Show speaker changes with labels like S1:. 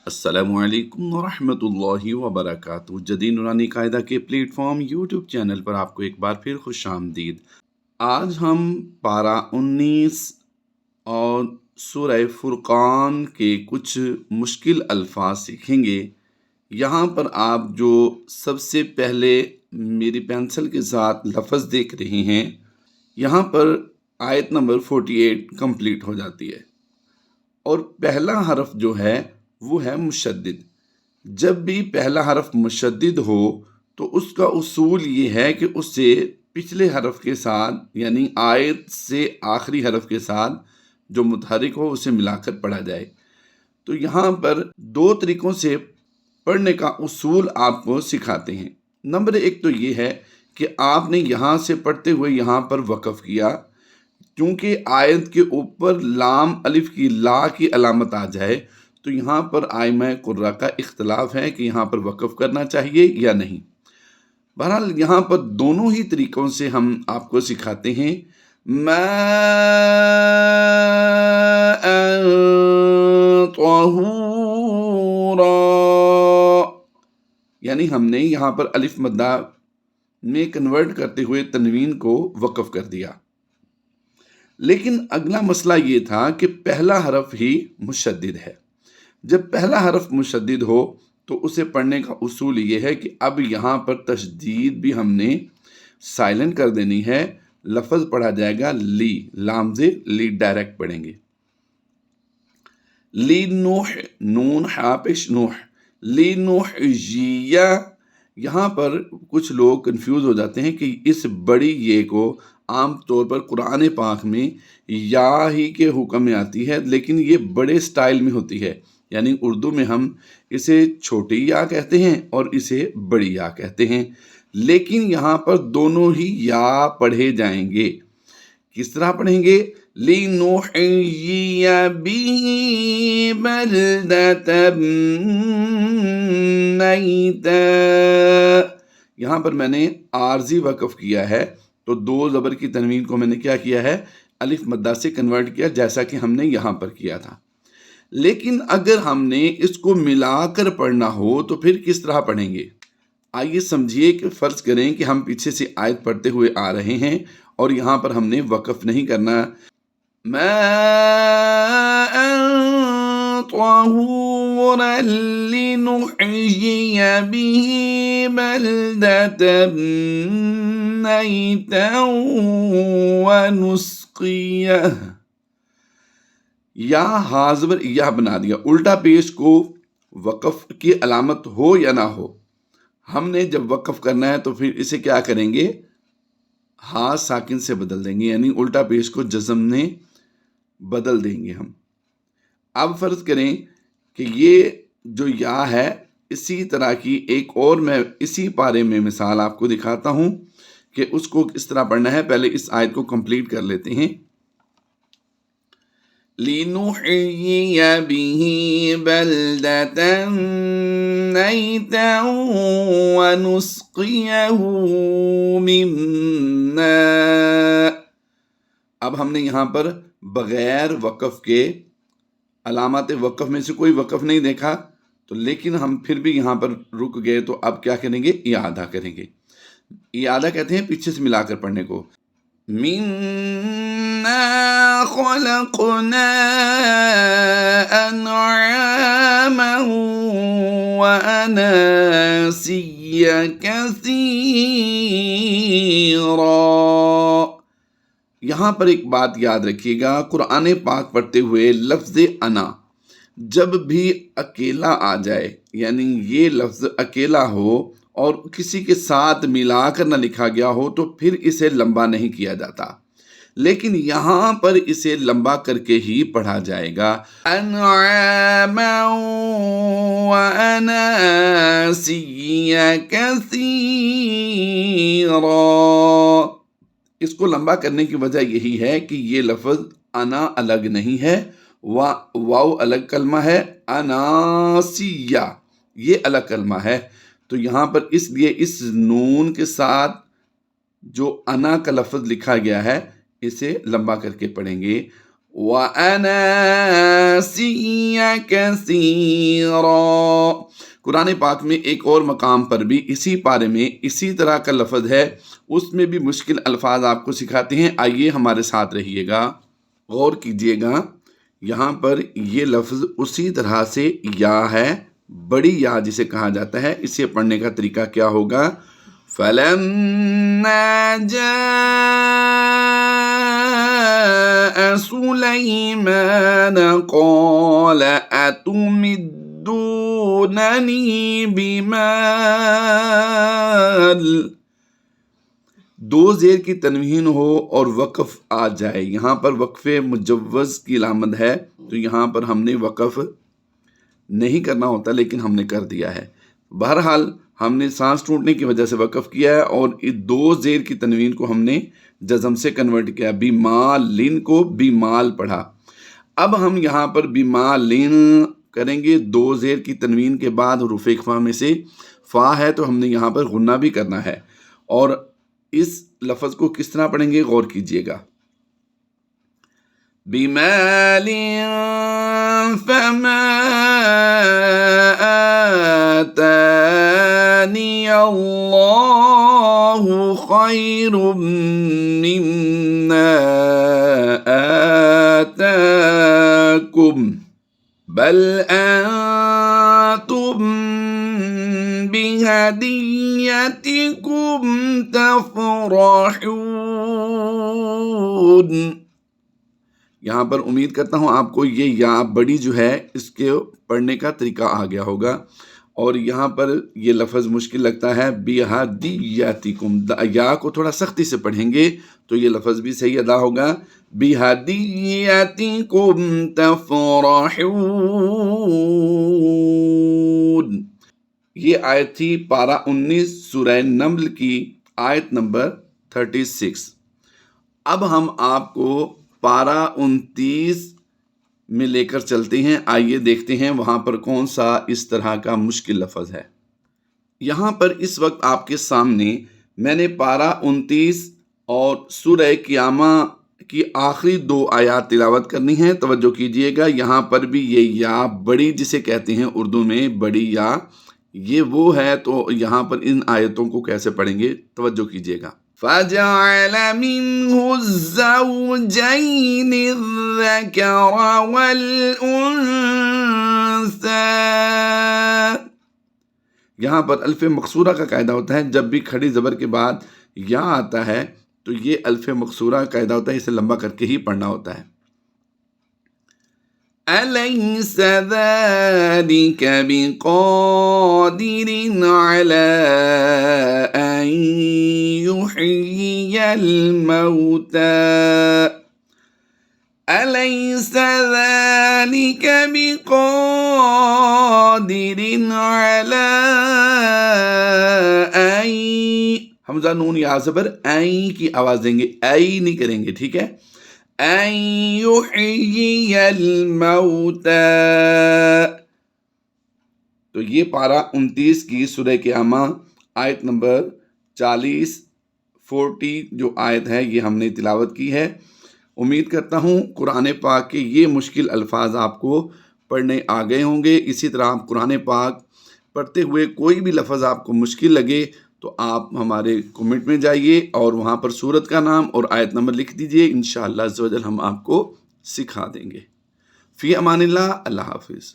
S1: अस्सलामु अलैकुम वरहमतुल्लाहि वबरकातुहू। जदीद नूरानी कायदा के प्लेटफॉर्म यूट्यूब चैनल पर आपको एक बार फिर खुश आमदीद। आज हम पारा 19 और सूरह फुरकान के कुछ मुश्किल अल्फाज सीखेंगे। यहाँ पर आप जो सबसे पहले मेरी पेंसिल के साथ लफ्ज़ देख रहे हैं, यहाँ पर आयत नंबर 48 कंप्लीट हो जाती है और पहला हरफ जो है वो है मुशद्दिद। जब भी पहला हरफ मुशद्दिद हो तो उसका उसूल ये है कि उससे पिछले हरफ के साथ यानी आयत से आखिरी हरफ के साथ जो मुतहरिक हो उसे मिलाकर पढ़ा जाए। तो यहाँ पर दो तरीक़ों से पढ़ने का उसूल आपको सिखाते हैं। नंबर एक तो ये है कि आपने यहाँ से पढ़ते हुए यहाँ पर वक़फ़ किया, क्योंकि आयत के ऊपर लाम अलिफ की ला की अलामत आ जाए तो यहाँ पर आइमा कुर्रा का इख्तलाफ है कि यहाँ पर वक़फ़ करना चाहिए या नहीं। बहरहाल यहाँ पर दोनों ही तरीक़ों से हम आपको सिखाते हैं। तहूरा, यानी हमने यहाँ पर अलिफ मद्दा में कन्वर्ट करते हुए तनवीन को वक़फ़ कर दिया। लेकिन अगला मसला ये था कि पहला हरफ ही मुशद्दिद है। जब पहला हरफ मुशद्दिद हो तो उसे पढ़ने का उसूल ये है कि अब यहाँ पर तशदीद भी हमने साइलेंट कर देनी है। लफ्ज़ पढ़ा जाएगा ली, लाम से ली डायरेक्ट पढ़ेंगे। ली नूह, नून हापेश नूह, ली नूह जिया। यहाँ पर कुछ लोग कंफ्यूज हो जाते हैं कि इस बड़ी ये को आम तौर पर कुरान पाक में या ही के हुक्म में आती है, लेकिन ये बड़े स्टाइल में होती है। यानी उर्दू में हम इसे छोटी या कहते हैं और इसे बड़ी या कहते हैं, लेकिन यहाँ पर दोनों ही या पढ़े जाएंगे। किस तरह पढ़ेंगे? लिनुहय्यिया बिही बल्दतम मैता। यहाँ पर मैंने आर्जी वक़फ़ किया है तो दो ज़बर की तनवीन को मैंने क्या किया है, अलिफ मद्दा से कन्वर्ट किया, जैसा कि हमने यहाँ पर किया था। लेकिन अगर हमने इसको मिलाकर पढ़ना हो तो फिर किस तरह पढ़ेंगे? आइए समझिए कि फ़र्ज़ करें कि हम पीछे से आयत पढ़ते हुए आ रहे हैं और यहाँ पर हमने वक़फ़ नहीं करना। तहूरन लिनुहय्यिया बिही बल्दतम मैतन वनुस्क़ियह। या हाज़बर यह बना दिया। उल्टा पेश को वक़फ़ की अलामत हो या ना हो, हमने जब वक़फ़ करना है तो फिर इसे क्या करेंगे, हा साकिन से बदल देंगे, यानी उल्टा पेश को जज़म ने बदल देंगे हम। अब फ़र्ज़ करें कि ये जो या है, इसी तरह की एक और मैं इसी पारे में मिसाल आपको दिखाता हूँ कि उसको किस तरह पढ़ना है। पहले इस आयत को कंप्लीट कर लेते हैं। लिनुहय्यिया बिही बल्दतन मैतन वनुस्क़ियहु मिम्मा। अब हमने यहाँ पर बग़ैर वक़फ़ के अलामत वक़फ़ में से कोई वक़फ़ नहीं देखा, तो लेकिन हम फिर भी यहाँ पर रुक गए, तो अब क्या करेंगे, इआदा करेंगे। इआदा कहते हैं पीछे से मिलाकर पढ़ने को। मिन्ना ख़लक़ना अनआमन व अनासिया कसीरा। यहाँ पर एक बात याद रखिएगा, कुरान पाक पढ़ते हुए लफ्ज़ अना जब भी अकेला आ जाए, यानी ये लफ्ज़ अकेला हो और किसी के साथ मिलाकर न लिखा गया हो, तो फिर इसे लंबा नहीं किया जाता, लेकिन यहाँ पर इसे लंबा करके ही पढ़ा जाएगा। अनआमन व अनासिया कसीरा। इसको लंबा करने की वजह यही है कि ये लफ्ज़ अना अलग नहीं है, वाव अलग कलमा है, अनासिया ये अलग कलमा है। तो यहाँ पर इसलिए इस नून के साथ जो अना का लफ्ज़ लिखा गया है इसे लंबा करके पढ़ेंगे। وَأَنَاسِيَّ كَثِيرًا۔ قرآن پاک میں ایک اور مقام پر بھی اسی پارے میں اسی طرح کا لفظ ہے، اس میں بھی مشکل الفاظ آپ کو سکھاتے ہیں، آئیے ہمارے ساتھ رہیے گا، غور کیجئے گا۔ یہاں پر یہ لفظ اسی طرح سے یا ہے، بڑی یا جسے کہا جاتا ہے، اسے پڑھنے کا طریقہ کیا ہوگا؟ فَلَمَّا جَاءَ سُلَيْمَانَ قَالَ أَتُمِدُّونَنِي بِمَالٍ۔ دو زیر کی تنوین ہو اور وقف آ جائے، یہاں پر وقف مجوز کی علامت ہے، تو یہاں پر ہم نے وقف نہیں کرنا ہوتا لیکن ہم نے کر دیا ہے۔ بہرحال ہم نے سانس ٹوٹنے کی وجہ سے وقف کیا ہے اور اس دو زیر کی تنوین کو ہم نے جزم سے کنورٹ کیا، بیمالن کو بیمال پڑھا۔ اب ہم یہاں پر بیمالن کریں گے، دو زیر کی تنوین کے بعد حروف اخفا میں سے فا ہے تو ہم نے یہاں پر غنہ بھی کرنا ہے، اور اس لفظ کو کس طرح پڑھیں گے غور کیجئے گا۔ بِمَالٍ فَمَا آتَانِيَ اللَّهُ خَيْرٌ مِّمَّا آتَاكُمْ بَلْ أَنتُمْ بِهَدِيَّتِكُمْ تَفْرَحُونَ۔ یہاں پر امید کرتا ہوں آپ کو یہ یا بڑی جو ہے اس کے پڑھنے کا طریقہ آ گیا ہوگا، اور یہاں پر یہ لفظ مشکل لگتا ہے، بِہَدِیَّتِکُم، یا کو تھوڑا سختی سے پڑھیں گے تو یہ لفظ بھی صحیح ادا ہوگا، بِہَدِیَّتِکُم تَفْرَحُونَ۔ یہ آیت تھی پارہ 19 سورہ نمل کی آیت نمبر 36۔ اب ہم آپ کو پارہ 29 میں لے کر چلتے ہیں، آئیے دیکھتے ہیں وہاں پر کون سا اس طرح کا مشکل لفظ ہے۔ یہاں پر اس وقت آپ کے سامنے میں نے پارہ 29 اور سورہ قیامہ کی آخری 2 آیات تلاوت کرنی ہیں، توجہ کیجئے گا۔ یہاں پر بھی یہ یا بڑی جسے کہتے ہیں اردو میں بڑی یا، یہ وہ ہے، تو یہاں پر ان آیتوں کو کیسے پڑھیں گے توجہ کیجئے گا۔ فَجَعَلَ مِنْهُ الزَّوْجَيْنِ الذَّكَرَ وَالْأُنثَىٰ۔ یہاں پر الف مقصورہ کا قاعدہ ہوتا ہے، جب بھی کھڑی زبر کے بعد یا آتا ہے تو یہ الف مقصورہ کا قاعدہ ہوتا ہے، اسے لمبا کر کے ہی پڑھنا ہوتا ہے۔ أَلَيْسَ ذَلِكَ بِقَادِرٍ عَلَىٰ أَن يُحْيِيَ الْمَوْتَىٰ أَلَيْسَ ذَلِكَ بِقَادِرٍ عَلَىٰ أَن، حمزہ نون یا زبر این کی آواز دیں گے، ای نہیں کریں گے، ٹھیک ہے، أَن يُحْيِيَ الْمَوْتَىٰ۔ تو یہ پارہ 29 کی سورہ قیامہ آیت نمبر 40 جو آیت ہے یہ ہم نے تلاوت کی ہے۔ امید کرتا ہوں قرآن پاک کے یہ مشکل الفاظ آپ کو پڑھنے آ گئے ہوں گے۔ اسی طرح آپ قرآن پاک پڑھتے ہوئے کوئی بھی لفظ آپ کو مشکل لگے تو آپ ہمارے کمنٹ میں جائیے اور وہاں پر سورت کا نام اور آیت نمبر لکھ دیجئے، انشاءاللہ عز و جل ہم آپ کو سکھا دیں گے۔ فی امان اللہ، اللہ حافظ۔